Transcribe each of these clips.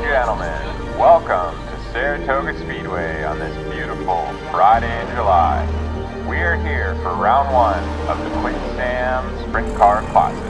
gentlemen, welcome to Saratoga Speedway on this beautiful Friday in July. We are here for round one of the Quinten Sprint Car Classic.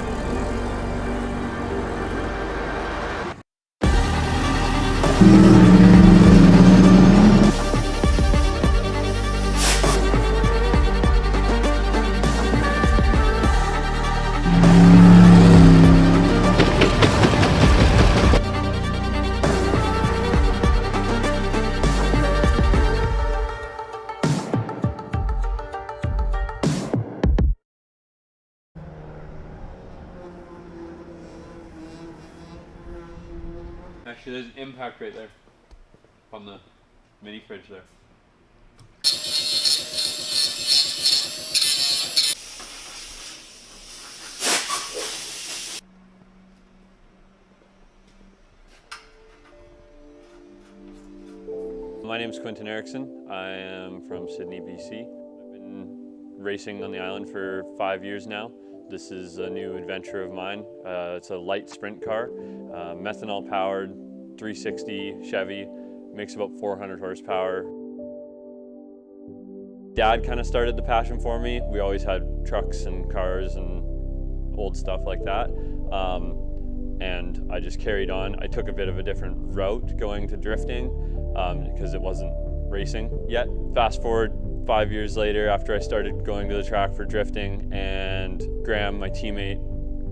Actually, there's an impact right there on the mini fridge there. My name is Quinten. I am from Sydney, BC. I've been racing on the island for 5 years now. This is a new adventure of mine. It's a light sprint car, methanol powered, 360 Chevy, makes about 400 horsepower. Dad kind of started the passion for me. We always had trucks and cars and old stuff like that. And I just carried on. I took a bit of a different route going to drifting because it wasn't racing yet. Fast forward 5 years later, after I started going to the track for drifting, and Graham, my teammate,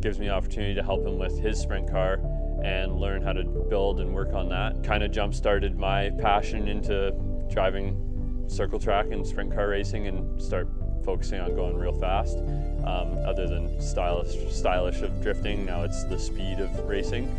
gives me the opportunity to help him with his sprint car and learn how to build and work on that. Kind of jump-started my passion into driving circle track and sprint car racing and start focusing on going real fast. Other than stylish of drifting, now it's the speed of racing.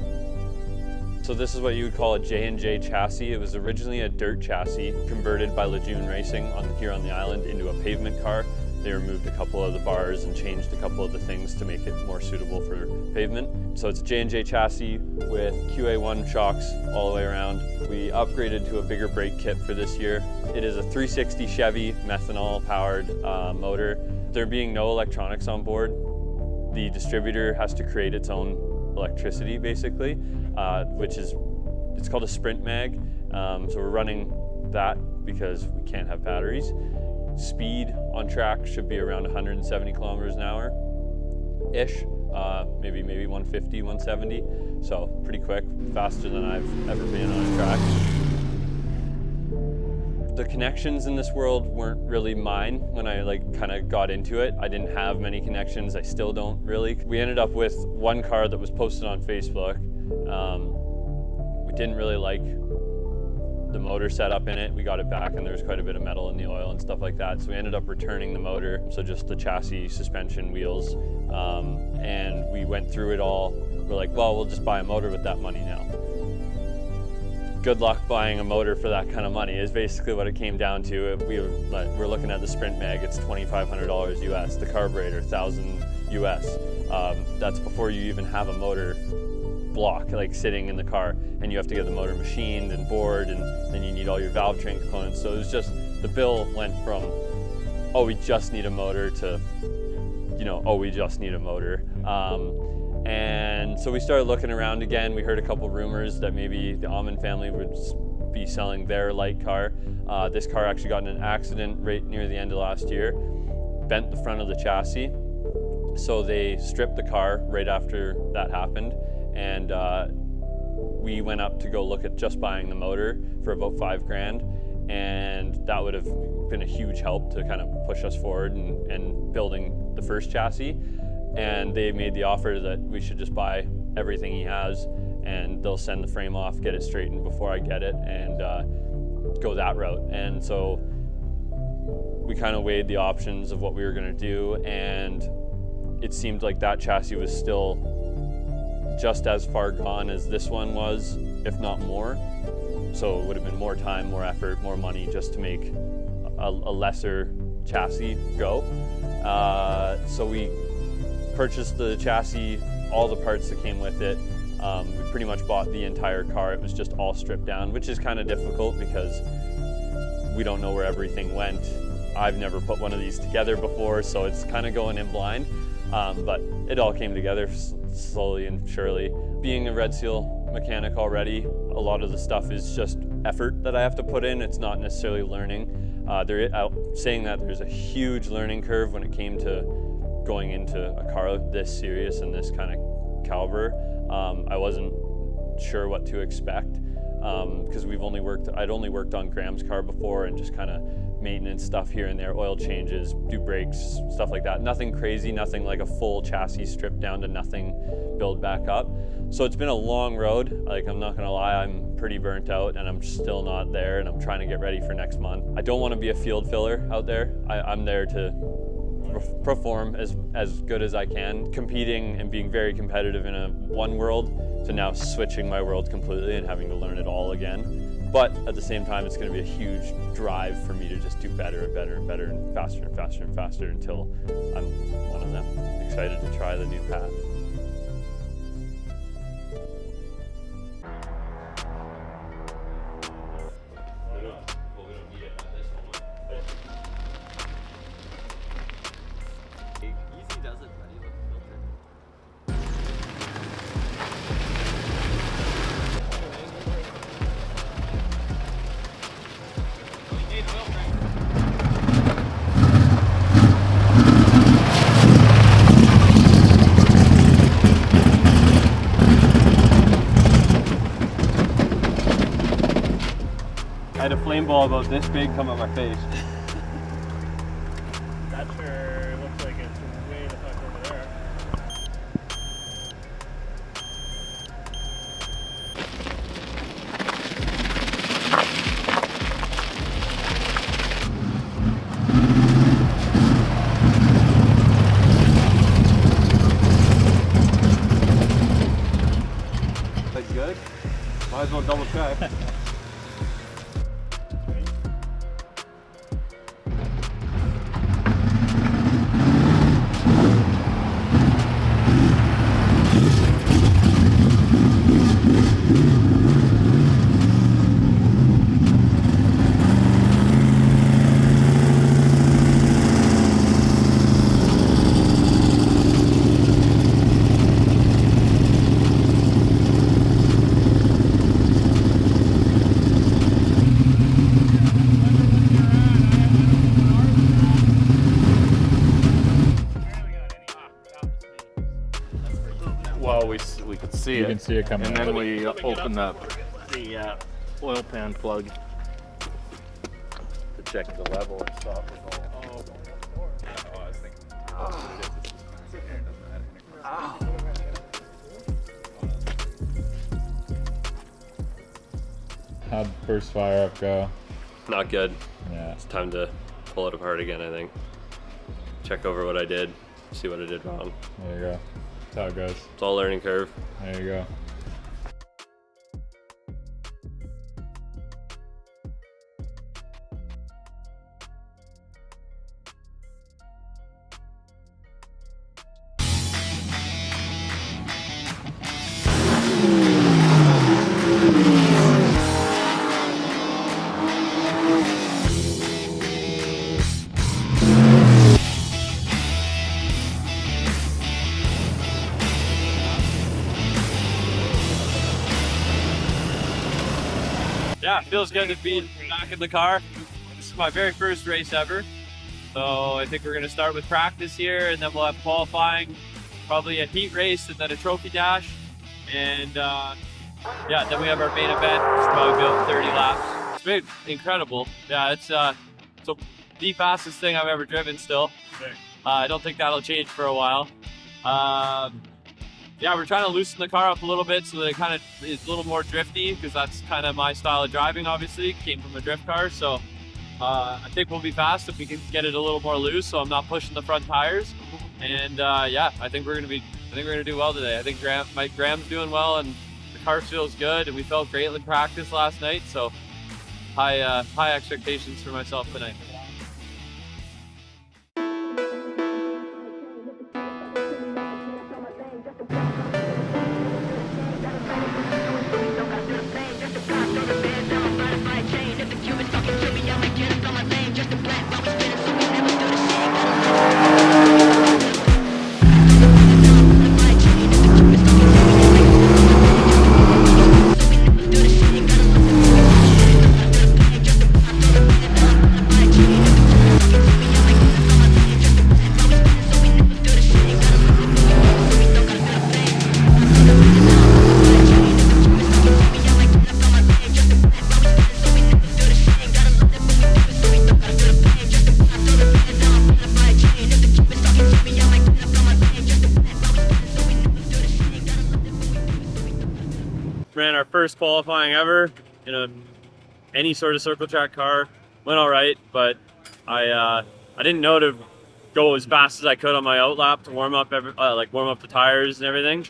So this is what you would call a J&J chassis. It was originally a dirt chassis converted by Lejeune Racing here on the island into a pavement car. They removed a couple of the bars and changed a couple of the things to make it more suitable for pavement. So it's a J&J chassis with QA1 shocks all the way around. We upgraded to a bigger brake kit for this year. It is a 360 Chevy methanol powered motor. There being no electronics on board, the distributor has to create its own electricity basically, it's called a sprint mag. So we're running that because we can't have batteries. Speed on track should be around 170 kilometers an hour-ish, maybe 150, 170. So pretty quick, faster than I've ever been on a track. The connections in this world weren't really mine when I kind of got into it. I didn't have many connections, I still don't really. We ended up with one car that was posted on Facebook. We didn't really like the motor setup in it. We got it back and there was quite a bit of metal in the oil and stuff like that. So we ended up returning the motor. So just the chassis, suspension, wheels. And we went through it all. We're like, well, we'll just buy a motor with that money now. Good luck buying a motor for that kind of money is basically what it came down to. We're looking at the Sprint Mag, it's $2,500 US. The carburetor, $1,000 US. That's before you even have a motor block sitting in the car, and you have to get the motor machined and bored, and then you need all your valve train components. So it was just, the bill went from, oh, we just need a motor to, oh, we just need a motor. And so we started looking around again. We heard a couple rumors that maybe the Almond family would be selling their light car. This car actually got in an accident right near the end of last year, bent the front of the chassis. So they stripped the car right after that happened. And we went up to go look at just buying the motor for about $5,000. And that would have been a huge help to kind of push us forward and building the first chassis. And they made the offer that we should just buy everything he has and they'll send the frame off, get it straightened before I get it, and go that route. And so we kind of weighed the options of what we were going to do, and it seemed like that chassis was still just as far gone as this one was, if not more. So it would have been more time, more effort, more money just to make a lesser chassis go. So we purchased the chassis, all the parts that came with it. We pretty much bought the entire car. It was just all stripped down, which is kind of difficult because we don't know where everything went. I've never put one of these together before, so it's kind of going in blind. But it all came together slowly and surely. Being a Red Seal mechanic already. A lot of the stuff is just effort that I have to put in. It's not necessarily learning. Saying that, there's a huge learning curve when it came to going into a car this serious and this kind of caliber. I wasn't sure what to expect because I'd only worked on Graham's car before and just kind of maintenance stuff here and there, oil changes, do brakes, stuff like that. Nothing crazy, nothing like a full chassis stripped down to nothing, build back up. So it's been a long road. Like, I'm not gonna lie, I'm pretty burnt out and I'm still not there, and I'm trying to get ready for next month. I don't want to be a field filler out there. I'm there to perform as good as I can, competing and being very competitive in one world to now switching my world completely and having to learn it all again. But at the same time, it's going to be a huge drive for me to just do better and better and better and faster and faster and faster until I'm one of them, excited to try the new path. I had a flame ball about this big come at my face. That sure looks like it's way the fuck over there. That's good. Might as well double check. Well, we could see You it. can see it coming And out. then we opened up the oil pan plug to check the level and stuff. How'd first fire up go? Not good. Yeah. It's time to pull it apart again, I think. Check over what I did, see what I did wrong. There you go. That's how it goes. It's all a learning curve. There you go. Yeah, it feels good to be back in the car. This is my very first race ever. So I think we're going to start with practice here, and then we'll have qualifying, probably a heat race and then a trophy dash. And yeah, then we have our main event, which is probably about 30 laps. It's been incredible. Yeah, it's the fastest thing I've ever driven still. I don't think that'll change for a while. Yeah, we're trying to loosen the car up a little bit so that it kind of is a little more drifty, because that's kind of my style of driving, obviously. Came from a drift car, so I think we'll be fast if we can get it a little more loose so I'm not pushing the front tires. And yeah, I think we're gonna do well today. I think Graham's doing well, and the car feels good, and we felt great in practice last night, so high expectations for myself tonight. ran our first qualifying ever in any sort of circle track car. Went all right, but I didn't know to go as fast as I could on my out lap to warm up warm up the tires and everything.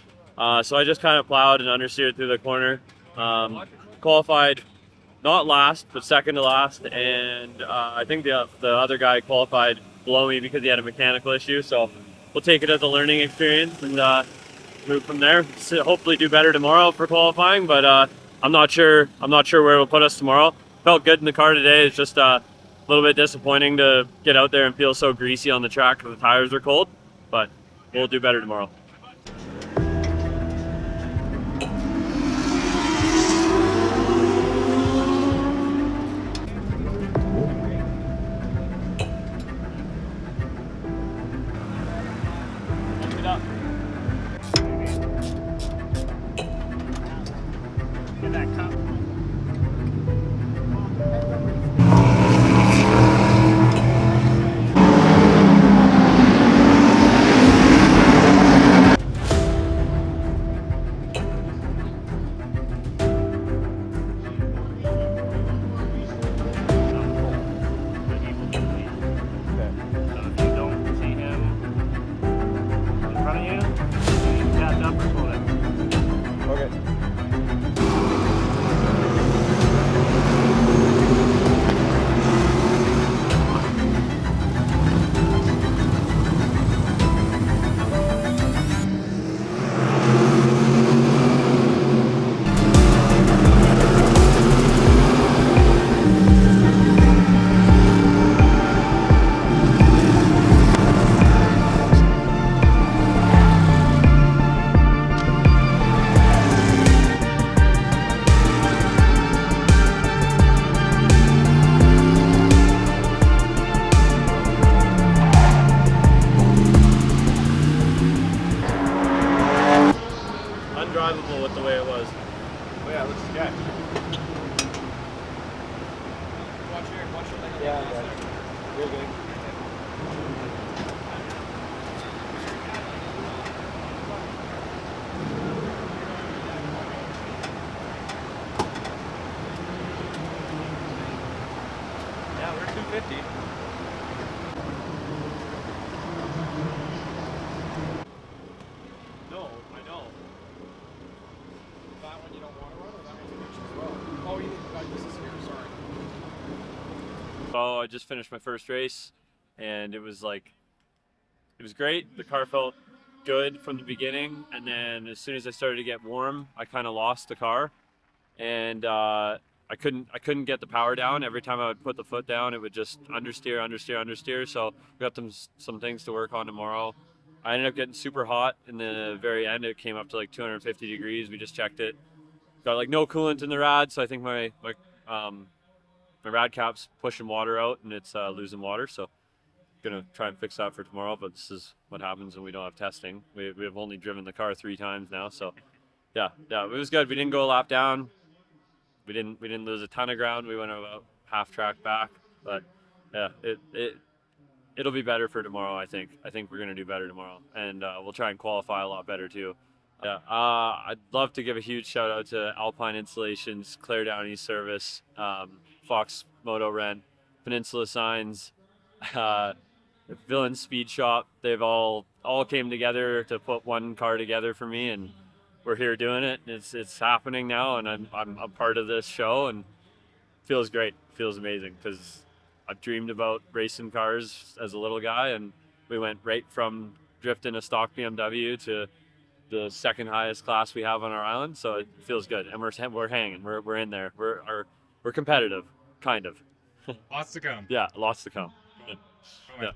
So I just kind of plowed and understeered through the corner. Qualified not last, but second to last, and I think the other guy qualified below me because he had a mechanical issue. So we'll take it as a learning experience and move from there. So hopefully do better tomorrow for qualifying, but I'm not sure where it'll put us tomorrow. Felt good in the car today. It's just a little bit disappointing to get out there and feel so greasy on the track because the tires are cold, but we'll do better tomorrow. Get that cup. Undrivable with the way it was. Oh yeah, looks sketch. Watch your leg. Yeah, you're good. Yeah, we're 250. No, I know. That one you don't want to run, or that one's finished as well? Oh, you got this is here, sorry. So I just finished my first race, and it was great. The car felt good from the beginning, and then as soon as I started to get warm, I kind of lost the car, and I couldn't get the power down. Every time I would put the foot down, it would just understeer. So we got some things to work on tomorrow. I ended up getting super hot in the very end. It came up to like 250 degrees. We just checked it. Got like no coolant in the rad, so I think my rad cap's pushing water out and it's losing water. So gonna try and fix that for tomorrow. But this is what happens when we don't have testing. We have only driven the car 3 times now, so yeah, it was good. We didn't go a lap down. We didn't lose a ton of ground. We went about half track back, but yeah, it'll be better for tomorrow. I think we're gonna do better tomorrow, and we'll try and qualify a lot better too. Yeah, I'd love to give a huge shout out to Alpine Installations, Claire Downey Service, Fox Moto Rent, Peninsula Signs, Villain Speed Shop. They've all came together to put one car together for me, and we're here doing it. It's happening now, and I'm a part of this show, and it feels great. It feels amazing because I've dreamed about racing cars as a little guy, and we went right from drifting a stock BMW to the second highest class we have on our island. So it feels good, and we're hanging. We're in there. We're competitive, kind of. Lots to come. Yeah, lots to come. Cool. Yeah.